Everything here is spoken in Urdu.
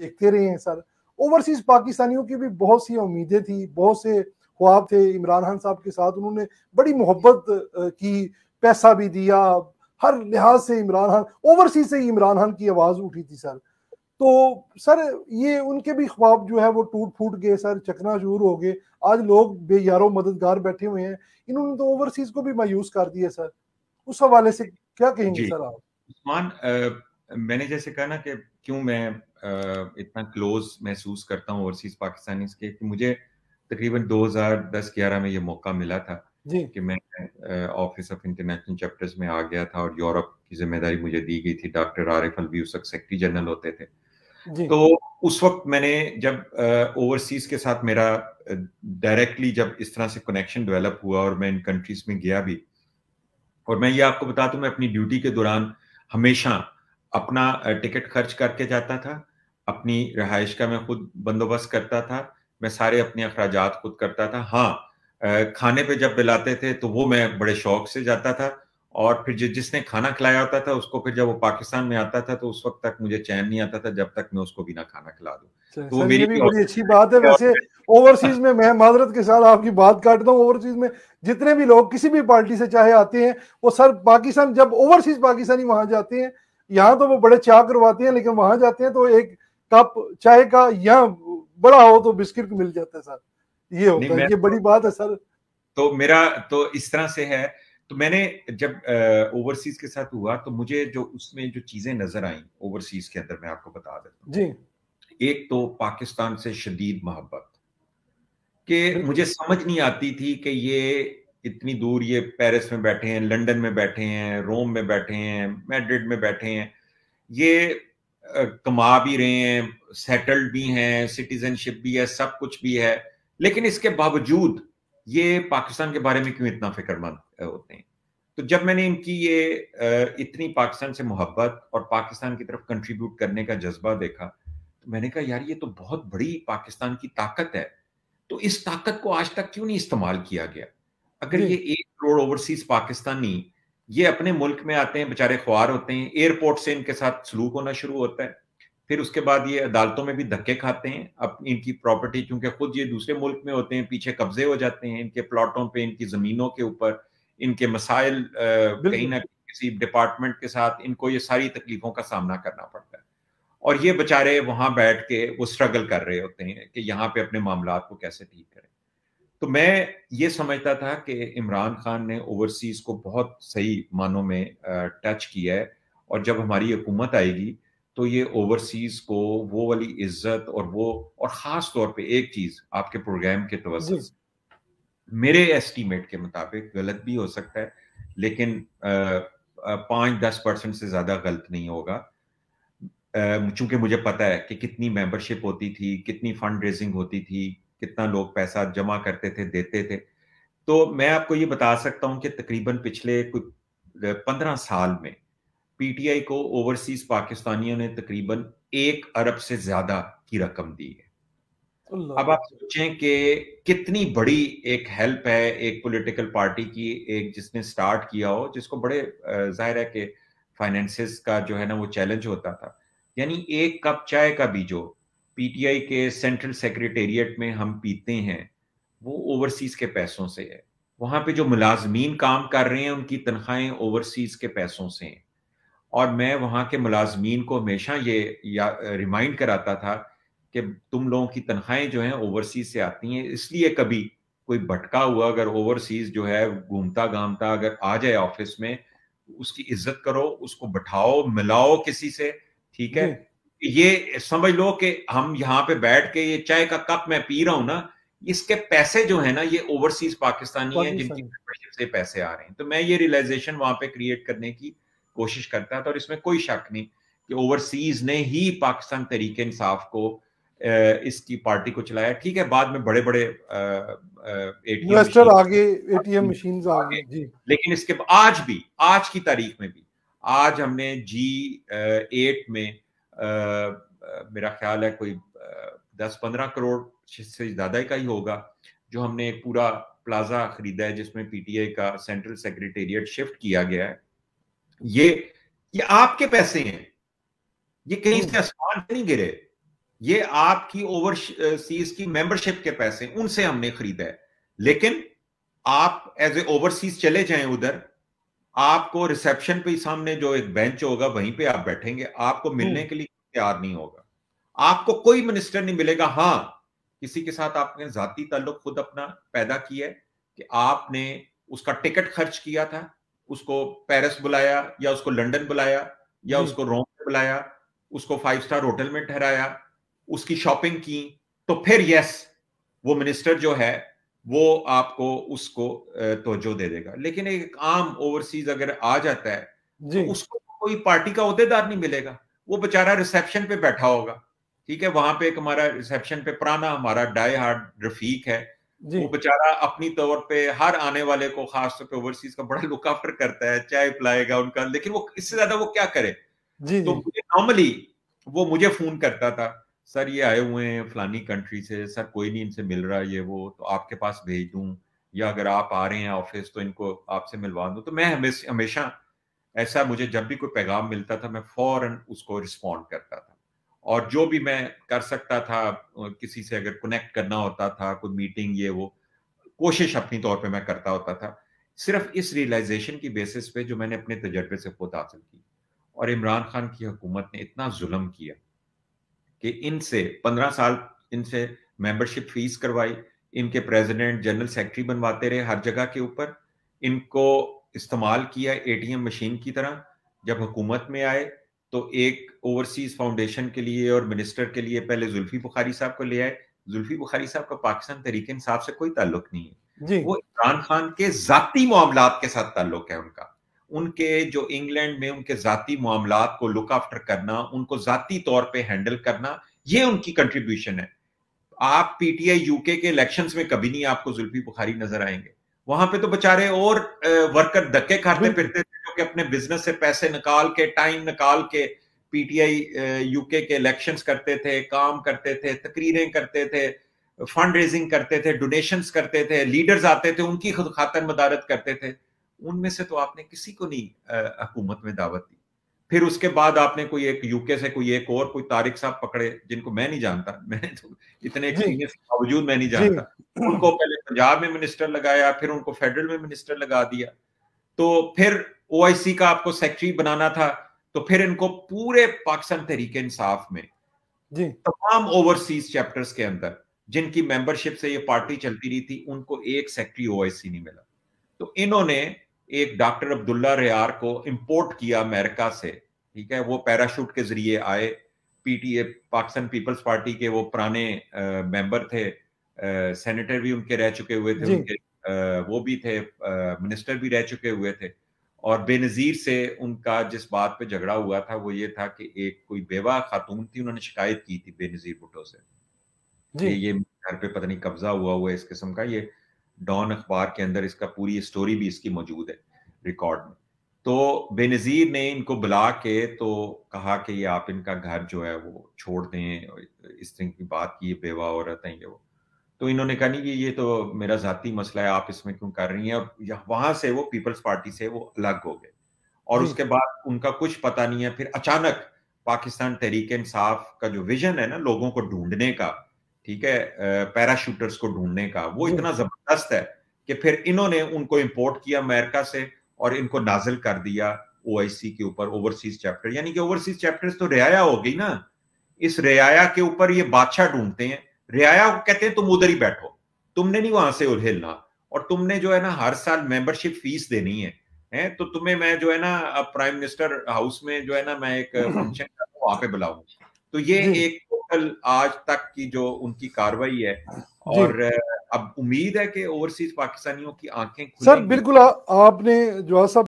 دیکھتے رہے ہیں سر. اوورسیز پاکستانیوں کی بھی بہت سی امیدیں تھیں, بہت سے خواب تھے. عمران خان صاحب کے ساتھ انہوں نے بڑی محبت کی, پیسہ بھی دیا, ہر لحاظ سے عمران خان, اوورسیز سے ہی عمران خان کی آواز اٹھی تھی سر. تو سر یہ ان کے بھی خواب جو ہے وہ ٹوٹ پھوٹ گئے سر, چکنا چور ہو گئے. آج لوگ بے یارو مددگار بیٹھے ہوئے ہیں, انہوں نے تو اوورسیز کو بھی مایوس کر دیا سر. اس حوالے سے کیا کہیں گے سر آپ؟ عثمان, میں نے جیسے کہا نا کہ کیوں میں اتنا کلوز محسوس کرتا ہوں اوورسیز پاکستانیز کے, کہ مجھے تقریباً 2010-11 میں یہ موقع ملا تھا کہ میں آفس آف انٹرنیشنل چیپٹرز میں آ گیا تھا, اور یورپ کی ذمہ داری مجھے دی گئی تھی. ڈاکٹر عارف الوی اس وقت سیکرٹری جنرل ہوتے تھے. تو اس وقت میں نے جب اوورسیز کے ساتھ میرا ڈائریکٹلی جب اس طرح سے کنیکشن ڈیولپ ہوا, اور میں ان کنٹریز میں گیا بھی, اور میں یہ آپ کو بتا دوں میں اپنی ڈیوٹی کے دوران ہمیشہ اپنا ٹکٹ خرچ کر کے جاتا تھا, اپنی رہائش کا میں خود بندوبست کرتا تھا, میں سارے اپنے اخراجات خود کرتا تھا. ہاں, کھانے پہ جب بلاتے تھے تو وہ میں بڑے شوق سے جاتا تھا, اور پھر جس نے کھانا کھلایا ہوتا تھا اس کو پھر جب وہ پاکستان میں آتا تھا تو اس وقت تک مجھے چین نہیں آتا تھا جب تک میں اس کو بھی نہ کھانا کھلا دوں. تو وہ سر میری یہ بھی بڑی اچھی بات ہے. ویسے اوورسیز میں معذرت کے ساتھ آپ کی بات کاٹتا ہوں, اوورسیز میں جتنے بھی لوگ کسی بھی پارٹی سے چاہے آتے ہیں, وہ سر پاکستان جب اوورسیز پاکستانی وہاں جاتے ہیں, یہاں تو وہ بڑے چاہ کرواتے ہیں, لیکن وہاں جاتے ہیں تو ایک کپ چائے کا یہاں بڑا ہو تو بسکٹ مل جاتا ہے سر. یہ ہوتا ہے, یہ بڑی بات ہے سر. تو میرا تو اس طرح سے ہے. تو میں نے جب اوورسیز کے ساتھ ہوا تو مجھے جو اس میں جو چیزیں نظر آئیں اوورسیز کے اندر, میں آپ کو بتا دیتا ہوں. جی, ایک تو پاکستان سے شدید محبت, کہ مجھے سمجھ نہیں آتی تھی کہ یہ اتنی دور, یہ پیرس میں بیٹھے ہیں, لنڈن میں بیٹھے ہیں, روم میں بیٹھے ہیں, میڈرڈ میں بیٹھے ہیں, یہ کما بھی رہے ہیں, سیٹلڈ بھی ہیں, سٹیزن شپ بھی ہے, سب کچھ بھی ہے, لیکن اس کے باوجود یہ پاکستان کے بارے میں کیوں اتنا فکر مند ہوتے ہیں. تو جب میں نے ان کی یہ اتنی پاکستان سے محبت اور پاکستان کی طرف کنٹریبیوٹ کرنے کا جذبہ دیکھا, تو میں نے کہا یار یہ تو بہت بڑی پاکستان کی طاقت ہے, تو اس طاقت کو آج تک کیوں نہیں استعمال کیا گیا. اگر یہ 1 کروڑ اوورسیز پاکستانی یہ اپنے ملک میں آتے ہیں, بےچارے خوار ہوتے ہیں, ایئرپورٹ سے ان کے ساتھ سلوک ہونا شروع ہوتا ہے, پھر اس کے بعد یہ عدالتوں میں بھی دھکے کھاتے ہیں, اب ان کی پراپرٹی چونکہ خود یہ دوسرے ملک میں ہوتے ہیں, پیچھے قبضے ہو جاتے ہیں ان کے پلاٹوں پہ, ان کی زمینوں کے اوپر, ان کے مسائل کہیں نہ کسی ڈپارٹمنٹ کے ساتھ ان کو یہ ساری تکلیفوں کا سامنا کرنا پڑتا ہے, اور یہ بےچارے وہاں بیٹھ کے وہ اسٹرگل کر رہے ہوتے ہیں کہ یہاں پہ اپنے معاملات کو کیسے ٹھیک کریں. تو میں یہ سمجھتا تھا کہ عمران خان نے اوورسیز کو بہت صحیح معنوں میں ٹچ کیا ہے, اور جب ہماری حکومت آئے گی تو یہ اوورسیز کو وہ والی عزت اور خاص طور پہ ایک چیز آپ کے پروگرام کے توسط سے, میرے ایسٹیمیٹ کے مطابق, غلط بھی ہو سکتا ہے لیکن 5-10% سے زیادہ غلط نہیں ہوگا, چونکہ مجھے پتا ہے کہ کتنی ممبرشپ ہوتی تھی, کتنی فنڈ ریزنگ ہوتی تھی, کتنا لوگ پیسہ جمع کرتے تھے, دیتے تھے. تو میں آپ کو یہ بتا سکتا ہوں کہ تقریباً پچھلے 15 سال میں پی ٹی آئی کو اوورسیز پاکستانیوں نے تقریباً 1 ارب سے زیادہ کی رقم دی ہے. اب آپ سوچیں کہ کتنی بڑی ایک ہیلپ ہے ایک پولیٹیکل پارٹی کی, ایک جس نے سٹارٹ کیا ہو, جس کو بڑے ظاہر ہے کہ فائنینسز کا جو ہے نا وہ چیلنج ہوتا تھا. یعنی 1 کپ چائے کا بھی جو پی ٹی آئی کے سینٹرل سیکریٹریٹ میں ہم پیتے ہیں وہ اوورسیز کے پیسوں سے ہے. وہاں پہ جو ملازمین کام کر رہے ہیں ان کی تنخواہیں اوورسیز کے پیسوں سے ہیں, اور میں وہاں کے ملازمین کو ہمیشہ یہ ریمائنڈ کراتا تھا کہ تم لوگوں کی تنخواہیں جو ہیں اوورسیز سے آتی ہیں, اس لیے کبھی کوئی بھٹکا ہوا اگر اوورسیز جو ہے گھومتا گھامتا اگر آ جائے آفس میں, اس کی عزت کرو, اس کو بٹھاؤ, ملاؤ کسی سے, ٹھیک ہے. یہ سمجھ لو کہ ہم یہاں پہ بیٹھ کے یہ چائے کا کپ میں پی رہا ہوں نا, اس کے پیسے جو ہیں نا یہ اوورسیز پاکستانی ہیں جن کی ممبرشپ سے پیسے آ رہے ہیں. تو میں یہ ریلائزیشن وہاں پہ کریٹ کرنے کی کوشش کرتا تھا, اور اس میں کوئی شک نہیں کہ اوورسیز نے ہی پاکستان تحریک انصاف کو اس کی پارٹی کو چلایا. ٹھیک ہے, بعد میں بڑے بڑے انویسٹر آگے, اے ٹی ایم مشینز آگے, جی, لیکن اس کے آج بھی, آج کی تاریخ میں بھی, آج ہم نے G8 میں میرا خیال ہے کوئی 10-15 کروڑ سے زیادہ کا ہی ہوگا جو ہم نے ایک پورا پلازا خریدا ہے جس میں پی ٹی آئی کا سینٹرل سیکریٹریٹ شفٹ کیا گیا ہے. یہ آپ کے پیسے ہیں, یہ کہیں سے آسمان سے نہیں گرے. یہ آپ کی اوورسیز کی ممبرشپ کے پیسے ان سے ہم نے خریدا ہے. لیکن آپ ایز اے اوورسیز چلے جائیں ادھر, آپ کو ریسیپشن پہ سامنے جو ایک بینچ ہوگا وہیں پہ آپ بیٹھیں گے, آپ کو ملنے کے لیے تیار نہیں ہوگا, آپ کو کوئی منسٹر نہیں ملے گا. ہاں کسی کے ساتھ آپ نے ذاتی تعلق خود اپنا پیدا کیا ہے کہ آپ نے اس کا ٹکٹ خرچ کیا تھا, اس کو پیرس بلایا یا اس کو لنڈن بلایا یا اس کو روم میں بلایا, اس کو 5 اسٹار ہوٹل میں ٹھہرایا, اس کی شاپنگ کی, تو پھر یس وہ منسٹر جو ہے وہ آپ کو اس کو توجہ دے دے گا. لیکن ایک عام اوورسیز اگر آ جاتا ہے تو اس کو کوئی پارٹی کا عہدیدار نہیں ملے گا, وہ بیچارہ ریسیپشن پہ بیٹھا ہوگا. ٹھیک ہے, وہاں پہ ایک ہمارا ریسیپشن پہ پرانا ہمارا ڈائی ہارڈ رفیق ہے, وہ بیچارہ اپنی طور پہ ہر آنے والے کو خاص طور پہ اوورسیز کا بڑا لک آفٹر کرتا ہے, چائے پلائے گا ان کا, لیکن وہ اس سے زیادہ وہ کیا کرے. تو نارملی وہ مجھے فون کرتا تھا, سر یہ آئے ہوئے ہیں فلانی کنٹری سے, سر کوئی نہیں ان سے مل رہا یہ وہ, تو آپ کے پاس بھیج دوں, یا اگر آپ آ رہے ہیں آفس تو ان کو آپ سے ملوا دوں. تو میں ہمیشہ ایسا, مجھے جب بھی کوئی پیغام ملتا تھا میں فوراً اس کو رسپونڈ کرتا تھا, اور جو بھی میں کر سکتا تھا, کسی سے اگر کنیکٹ کرنا ہوتا تھا, کوئی میٹنگ یہ وہ, کوشش اپنی طور پہ میں کرتا ہوتا تھا, صرف اس ریئلائزیشن کی بیسس پہ جو میں نے اپنے تجربے سے خود حاصل کی. اور عمران خان کی حکومت نے اتنا ظلم کیا کہ ان سے 15 سال ان سے ممبرشپ فیس کروائی, ان کے پریزیڈنٹ جنرل سیکرٹری بنواتے رہے ہر جگہ کے اوپر, ان کو استعمال کیا اے ٹی ایم مشین کی طرح. جب حکومت میں آئے تو ایک اوورسیز فاؤنڈیشن کے لیے اور منسٹر کے لیے پہلے زلفی بخاری صاحب کو لے آئے. زلفی بخاری صاحب کا پاکستان تحریک انصاف سے کوئی تعلق نہیں ہے, وہ عمران خان کے ذاتی معاملات کے ساتھ تعلق ہے ان کا. ان کے جو انگلینڈ میں ان کے ذاتی معاملات کو لک آفٹر کرنا, ان کو ذاتی طور پہ ہینڈل کرنا, یہ ان کی کنٹریبیوشن ہے. آپ پی ٹی آئی یو کے الیکشنز میں کبھی نہیں آپ کو زلفی بخاری نظر آئیں گے. وہاں پہ تو بےچارے اور ورکر دھکے کھاتے پھرتے تھے جو کہ اپنے بزنس سے پیسے نکال کے, ٹائم نکال کے پی ٹی آئی یو کے الیکشنز کرتے تھے, کام کرتے تھے, تقریریں کرتے تھے, فنڈ ریزنگ کرتے تھے, ڈونیشنز کرتے تھے, لیڈرز آتے تھے ان کی خاطر مدارت کرتے تھے. ان میں سے تو آپ نے کسی کو نہیں حکومت میں دعوت دی. پھر اس کے بعد آپ نے کوئی ایک یو کے سے کوئی ایک اور کوئی طارق صاحب پکڑے جن کو میں نہیں جانتا, میں تو اتنے ایکسپیرینس کے باوجود میں نہیں جانتا, ان کو پہلے پنجاب میں منسٹر لگایا, پھر ان کو فیڈرل میں منسٹر لگا دیا. تو پھر او آئی سی کا آپ کو سیکٹری بنانا تھا, تو پھر ان کو پورے پاکستان تحریک انصاف میں تمام اوورسیز چیپٹرز کے اندر جن کی ممبرشپ سے یہ پارٹی چلتی رہی تھی, ان کو ایک سیکٹری او آئی سی نہیں ملا. تو انہوں نے ایک ڈاکٹر عبداللہ ریار کو امپورٹ کیا امریکہ سے. ٹھیک ہے, وہ پیراشوٹ کے ذریعے آئے, P T A Pakistan Peoples Party کے وہ پرانے ممبر تھے, سینیٹر بھی ان کے رہ چکے ہوئے تھے, ان کے وہ بھی تھے, منسٹر بھی رہ چکے ہوئے تھے. اور بے نظیر سے ان کا جس بات پہ جھگڑا ہوا تھا وہ یہ تھا کہ ایک کوئی بیوہ خاتون تھی, انہوں نے شکایت کی تھی بے نظیر بھٹو سے کہ یہ گھر پہ پتہ نہیں قبضہ ہوا ہوا ہے اس قسم کا. یہ ڈان اخبار کے اندر اس کا پوری سٹوری بھی اس کی موجود ہے ریکارڈ میں. تو بے نظیر نے ان کو بلا کے تو کہا کہ یہ آپ ان کا گھر جو ہے وہ چھوڑ دیں, اس طرح کی بات کی, بیوہ عورت ہیں یہ وہ. تو انہوں نے کہا نہیں کہ یہ تو میرا ذاتی مسئلہ ہے, آپ اس میں کیوں کر رہی ہیں. اور وہاں سے وہ پیپلز پارٹی سے وہ الگ ہو گئے, اور اس کے بعد ان کا کچھ پتہ نہیں ہے. پھر اچانک پاکستان تحریک انصاف کا جو ویژن ہے نا لوگوں کو ڈھونڈنے کا, ٹھیک ہے, پیراشوٹرز کو ڈھونڈنے کا, وہ اتنا زبردست ہے کہ پھر انہوں نے ان کو امپورٹ کیا امریکہ سے اور ان کو نازل کر دیا او آئی سی کے اوپر, اوورسیز چیپٹر. یعنی کہ اوورسیز چیپٹرز تو رعایا ہو گئی نا, اس رعایا کے اوپر یہ بادشاہ ڈھونڈتے ہیں. رعایا کو کہتے ہیں تم ادھر ہی بیٹھو, تم نے نہیں وہاں سے ہلنا, اور تم نے جو ہے نا ہر سال ممبرشپ فیس دینی ہے. تو تمہیں میں جو ہے نا پرائم منسٹر ہاؤس میں جو ہے نا میں ایک فنکشن کرتا ہوں, وہاں پہ بلاؤں. تو یہ ایک ٹوٹل آج تک کی جو ان کی کاروائی ہے, اور اب امید ہے کہ اوورسیز پاکستانیوں کی آنکھیں کھلیں گی. سر بالکل آپ نے جو ہے